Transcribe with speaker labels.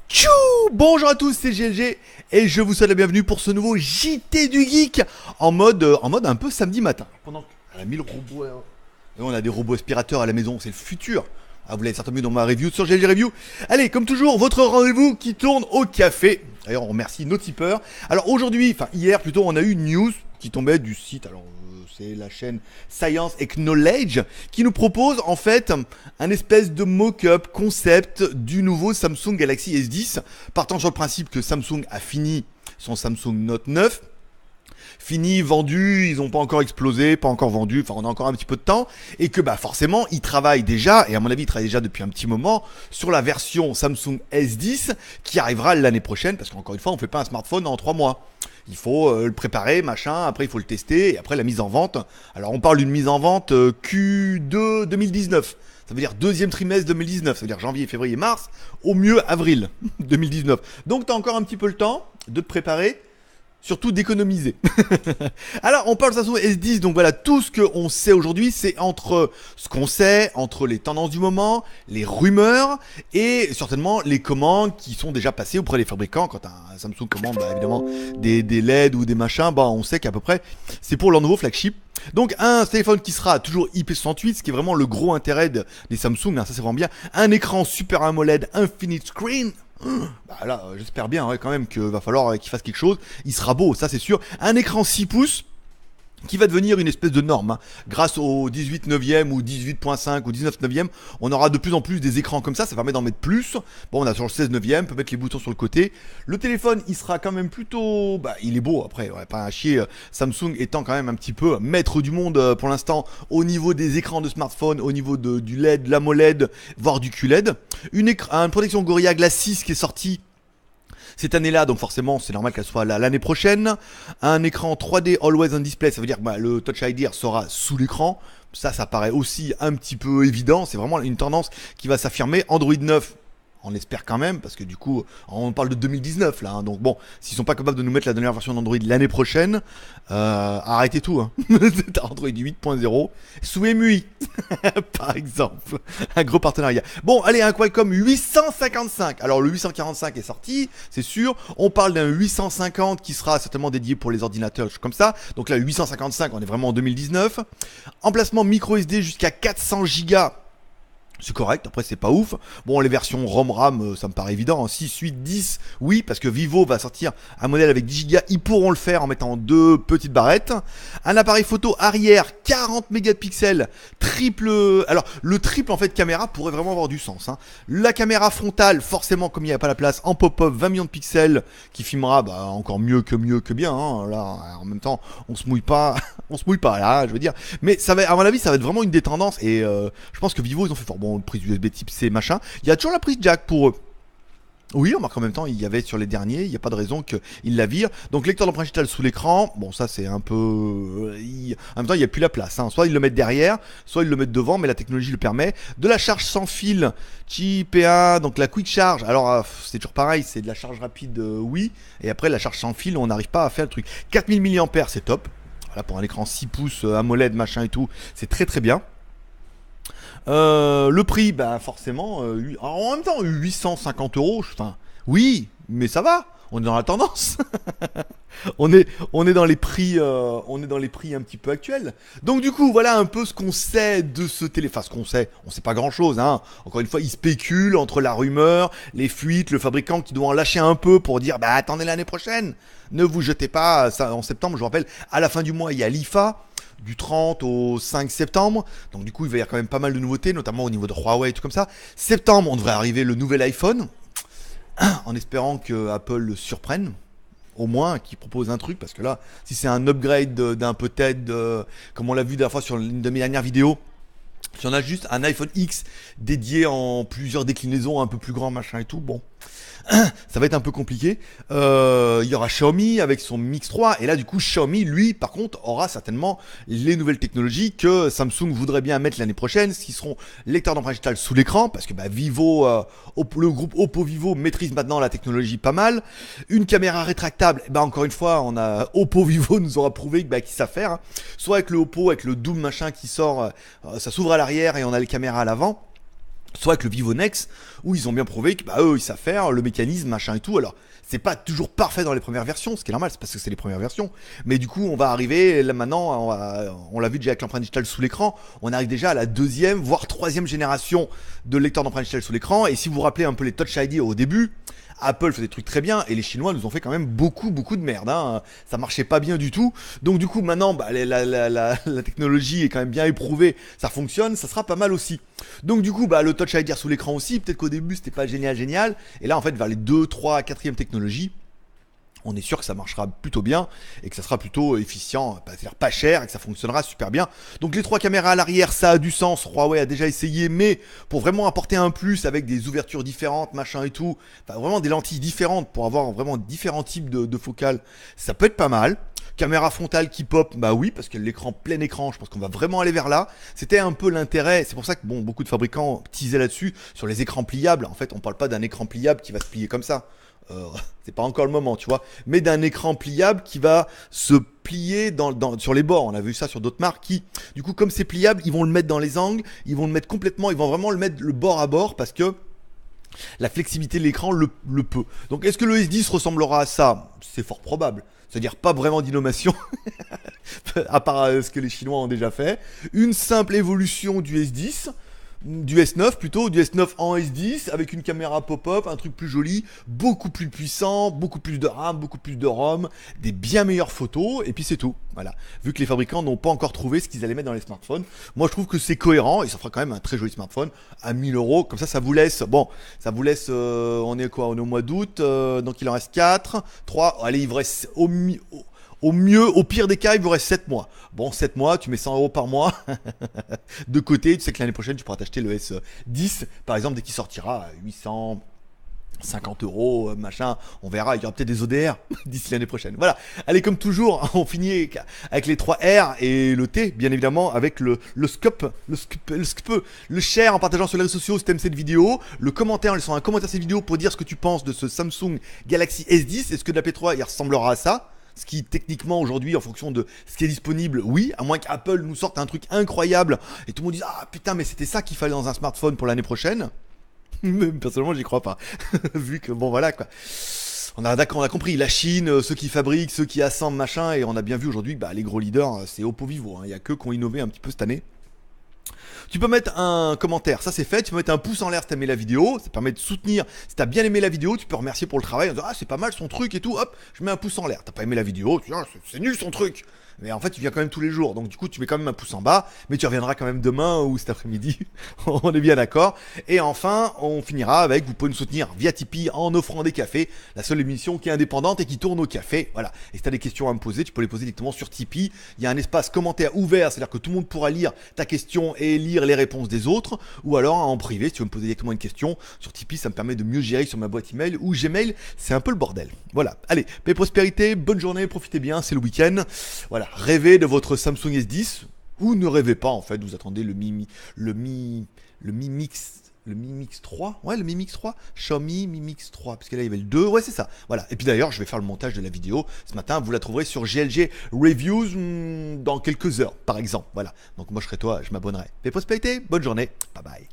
Speaker 1: Tchou! Bonjour à tous, c'est GLG et je vous souhaite la bienvenue pour ce nouveau JT du Geek en mode un peu samedi matin. Pendant qu'on a 1000 robots, et on a des robots aspirateurs à la maison, c'est le futur. Ah, vous l'avez certainement vu dans ma review sur GLG Review. Allez, comme toujours, votre rendez-vous qui tourne au café. D'ailleurs, on remercie nos tipeurs. Alors aujourd'hui, enfin hier plutôt, on a eu une news qui tombait du site. Alors c'est la chaîne Science and Knowledge qui nous propose en fait un espèce de mock-up concept du nouveau Samsung Galaxy S10, partant sur le principe que Samsung a fini son Samsung Note 9. Fini, vendu, ils n'ont pas encore explosé, pas encore vendu, enfin on a encore un petit peu de temps, et que bah forcément ils travaillent déjà, et à mon avis ils travaillent déjà depuis un petit moment, sur la version Samsung S10 qui arrivera l'année prochaine, parce qu'encore une fois on ne fait pas un smartphone en 3 mois. Il faut le préparer, machin, après il faut le tester, et après la mise en vente. Alors on parle d'une mise en vente Q2 2019. Ça veut dire deuxième trimestre 2019, ça veut dire janvier, février, mars, au mieux avril 2019. Donc tu as encore un petit peu le temps de te préparer. Surtout d'économiser. Alors, on parle de Samsung S10, donc voilà, tout ce qu'on sait aujourd'hui, c'est entre ce qu'on sait, entre les tendances du moment, les rumeurs, et certainement les commandes qui sont déjà passées auprès des fabricants. Quand un Samsung commande, bah, évidemment, des LED ou des machins, bah, on sait qu'à peu près, c'est pour leur nouveau flagship. Donc, un téléphone qui sera toujours IP68, ce qui est vraiment le gros intérêt des Samsung, hein, ça c'est vraiment bien. Un écran Super AMOLED Infinite Screen. Bah là, j'espère bien quand même qu'il va falloir qu'il fasse quelque chose. Il sera beau, ça c'est sûr. Un écran 6 pouces qui va devenir une espèce de norme. Hein. Grâce au 18 neuvième ou 18.5 ou 19 neuvième, on aura de plus en plus des écrans comme ça permet d'en mettre plus. Bon, on a sur le 16 neuvième, on peut mettre les boutons sur le côté. Le téléphone, il sera quand même plutôt... Bah, il est beau après, ouais, pas à chier. Samsung étant quand même un petit peu maître du monde pour l'instant au niveau des écrans de smartphone, au niveau du LED, de l'AMOLED, voire du QLED. Une protection Gorilla Glass 6 qui est sortie cette année-là, donc forcément c'est normal qu'elle soit là l'année prochaine. Un écran 3D Always on Display, ça veut dire que le Touch ID sera sous l'écran. Ça paraît aussi un petit peu évident, c'est vraiment une tendance qui va s'affirmer. Android 9, on l'espère quand même, parce que du coup, on parle de 2019 là, hein, donc bon, s'ils sont pas capables de nous mettre la dernière version d'Android l'année prochaine, arrêtez tout, hein. Android 8.0, sous EMUI, par exemple, un gros partenariat. Bon, allez, un Qualcomm 855, alors le 845 est sorti, c'est sûr, on parle d'un 850 qui sera certainement dédié pour les ordinateurs, comme ça, donc là, 855, on est vraiment en 2019, emplacement micro SD jusqu'à 400 Go. C'est correct, après c'est pas ouf. Bon, les versions ROM-RAM, ça me paraît évident, hein. 6, 8, 10, oui, parce que Vivo va sortir un modèle avec 10 Go, ils pourront le faire en mettant deux petites barrettes. Un appareil photo arrière, 40 mégapixels, triple... Alors, le triple en fait caméra pourrait vraiment avoir du sens, hein. La caméra frontale, forcément, comme il n'y a pas la place, en pop-up, 20 millions de pixels, qui filmera encore mieux que bien, hein. Là, en même temps, on se mouille pas, là, je veux dire. Mais ça va, à mon avis, ça va être vraiment une des tendances, et je pense que Vivo, ils ont fait fort. Bon, prise USB type C, machin. Il y a toujours la prise jack pour eux. Oui, on remarque en même temps, il y avait sur les derniers, il n'y a pas de raison qu'ils la virent. Donc, lecteur d'empreinte digitale sous l'écran, bon, ça c'est un peu... En même temps, il n'y a plus la place, hein. Soit ils le mettent derrière, soit ils le mettent devant, mais la technologie le permet. De la charge sans fil, Qi-PA, donc la quick charge. Alors, c'est toujours pareil, c'est de la charge rapide, oui. Et après, la charge sans fil, on n'arrive pas à faire le truc. 4000 mAh, c'est top. Voilà, pour un écran 6 pouces, AMOLED, machin et tout, c'est très très bien. Le prix, bah forcément, en même temps, 850 €, enfin, oui, mais ça va, on est dans la tendance. on est dans les prix, un petit peu actuels. Donc du coup, voilà un peu ce qu'on sait de ce téléphone. Enfin, ce qu'on sait, on sait pas grand-chose, hein. Encore une fois, ils spéculent entre la rumeur, les fuites, le fabricant qui doit en lâcher un peu pour dire, bah attendez l'année prochaine, ne vous jetez pas. Ça, en septembre, je vous rappelle, à la fin du mois, il y a l'IFA. Du 30 au 5 septembre, donc du coup il va y avoir quand même pas mal de nouveautés, notamment au niveau de Huawei et tout comme ça. Septembre, on devrait arriver le nouvel iPhone, en espérant que Apple le surprenne, au moins qu'il propose un truc, parce que là, si c'est un upgrade d'un peut-être, comme on l'a vu la dernière fois sur une de mes dernières vidéos, si on a juste un iPhone X dédié en plusieurs déclinaisons un peu plus grand, machin et tout, bon, Ça va être un peu compliqué. Il y aura Xiaomi avec son Mix 3. Et là, du coup, Xiaomi, lui, par contre, aura certainement les nouvelles technologies que Samsung voudrait bien mettre l'année prochaine, ce qui seront lecteurs d'empreinte digitale sous l'écran, parce que Vivo, le groupe Oppo Vivo maîtrise maintenant la technologie pas mal. Une caméra rétractable, encore une fois, on a Oppo Vivo nous aura prouvé qu'ils savent faire. Soit avec le Oppo, avec le Doom machin qui sort, ça s'ouvre à l'arrière et on a les caméras à l'avant. Soit avec le Vivo Nex, où ils ont bien prouvé que eux ils savent faire le mécanisme machin et tout. Alors c'est pas toujours parfait dans les premières versions, ce qui est normal, c'est parce que c'est les premières versions. Mais du coup on va arriver là maintenant, on l'a vu déjà avec l'empreinte digitale sous l'écran, on arrive déjà à la deuxième voire troisième génération de lecteurs d'empreinte digitale sous l'écran. Et si vous vous rappelez un peu les Touch ID au début, Apple fait des trucs très bien et les Chinois nous ont fait quand même beaucoup de merde. Ça marchait pas bien du tout. Donc du coup maintenant la technologie est quand même bien éprouvée, ça fonctionne, ça sera pas mal aussi. Donc du coup le Touch ID sous l'écran aussi, peut-être qu'au début c'était pas génial. Et là en fait vers les 2, 3, 4e technologies, on est sûr que ça marchera plutôt bien et que ça sera plutôt efficient, c'est-à-dire pas cher et que ça fonctionnera super bien. Donc les 3 caméras à l'arrière, ça a du sens. Huawei a déjà essayé, mais pour vraiment apporter un plus avec des ouvertures différentes, machin et tout, vraiment des lentilles différentes pour avoir vraiment différents types de focales, ça peut être pas mal. Caméra frontale qui pop, oui, parce que l'écran plein écran, je pense qu'on va vraiment aller vers là. C'était un peu l'intérêt, c'est pour ça que beaucoup de fabricants teasaient là-dessus, sur les écrans pliables. En fait, on parle pas d'un écran pliable qui va se plier comme ça. C'est pas encore le moment, tu vois, mais d'un écran pliable qui va se plier sur les bords. On a vu ça sur d'autres marques qui, du coup, comme c'est pliable, ils vont le mettre dans les angles, ils vont le mettre complètement, ils vont vraiment le mettre le bord à bord parce que la flexibilité de l'écran le peut. Donc est-ce que le S10 ressemblera à ça? C'est fort probable. C'est-à-dire pas vraiment d'innovation, à part ce que les Chinois ont déjà fait. Une simple évolution du S10, du S9 plutôt, du S9 en S10 avec une caméra pop-up, un truc plus joli, beaucoup plus puissant, beaucoup plus de RAM, beaucoup plus de ROM, des bien meilleures photos, et puis c'est tout. Voilà. Vu que les fabricants n'ont pas encore trouvé ce qu'ils allaient mettre dans les smartphones, moi je trouve que c'est cohérent et ça fera quand même un très joli smartphone à 1000 €. Comme ça vous laisse, on est quoi? On est au mois d'août, donc il en reste 4, 3, allez, il vous reste au mieux, au pire des cas, il vous reste 7 mois. Bon, 7 mois, tu mets 100 € par mois de côté. Tu sais que l'année prochaine, tu pourras t'acheter le S10, par exemple, dès qu'il sortira à 850 €, machin. On verra, il y aura peut-être des ODR d'ici l'année prochaine. Voilà. Allez, comme toujours, on finit avec les 3 R et le T, bien évidemment, avec le scope, le share en partageant sur les réseaux sociaux si t'aimes cette vidéo, le commentaire en laissant un commentaire cette vidéo pour dire ce que tu penses de ce Samsung Galaxy S10. Est-ce que la P3, il ressemblera à ça? Ce qui techniquement aujourd'hui en fonction de ce qui est disponible, oui, à moins qu'Apple nous sorte un truc incroyable et tout le monde dise ah putain mais c'était ça qu'il fallait dans un smartphone pour l'année prochaine. Mais personnellement j'y crois pas. Vu que voilà quoi. On a compris la Chine, ceux qui fabriquent, ceux qui assemblent machin, et on a bien vu aujourd'hui les gros leaders c'est Oppo Vivo. Il y a que qui ont innové un petit peu cette année. Tu peux mettre un commentaire, ça c'est fait. Tu peux mettre un pouce en l'air si t'as aimé la vidéo. Ça permet de soutenir. Si t'as bien aimé la vidéo, tu peux remercier pour le travail. En disant, ah, c'est pas mal son truc et tout. Hop, je mets un pouce en l'air. T'as pas aimé la vidéo, tu dis, ah, c'est nul son truc. Mais en fait, tu viens quand même tous les jours. Donc, du coup, tu mets quand même un pouce en bas. Mais tu reviendras quand même demain ou cet après-midi. On est bien d'accord. Et enfin, on finira avec, vous pouvez nous soutenir via Tipeee en offrant des cafés. La seule émission qui est indépendante et qui tourne au café. Voilà. Et si tu as des questions à me poser, tu peux les poser directement sur Tipeee. Il y a un espace commentaire ouvert. C'est-à-dire que tout le monde pourra lire ta question et lire les réponses des autres. Ou alors en privé, si tu veux me poser directement une question. Sur Tipeee, ça me permet de mieux gérer sur ma boîte email. Ou Gmail, c'est un peu le bordel. Voilà. Allez, paix et prospérité. Bonne journée. Profitez bien. C'est le week-end. Voilà. Rêvez de votre Samsung S10 ou ne rêvez pas en fait, vous attendez le Mi Mix 3, ouais le Mi Mix 3, Xiaomi Mi Mix 3, parce que là il y avait le 2, ouais c'est ça, voilà. Et puis d'ailleurs je vais faire le montage de la vidéo ce matin, vous la trouverez sur GLG Reviews dans quelques heures par exemple, voilà. Donc moi je serai toi, je m'abonnerai. Paix et prospérité, bonne journée, bye bye.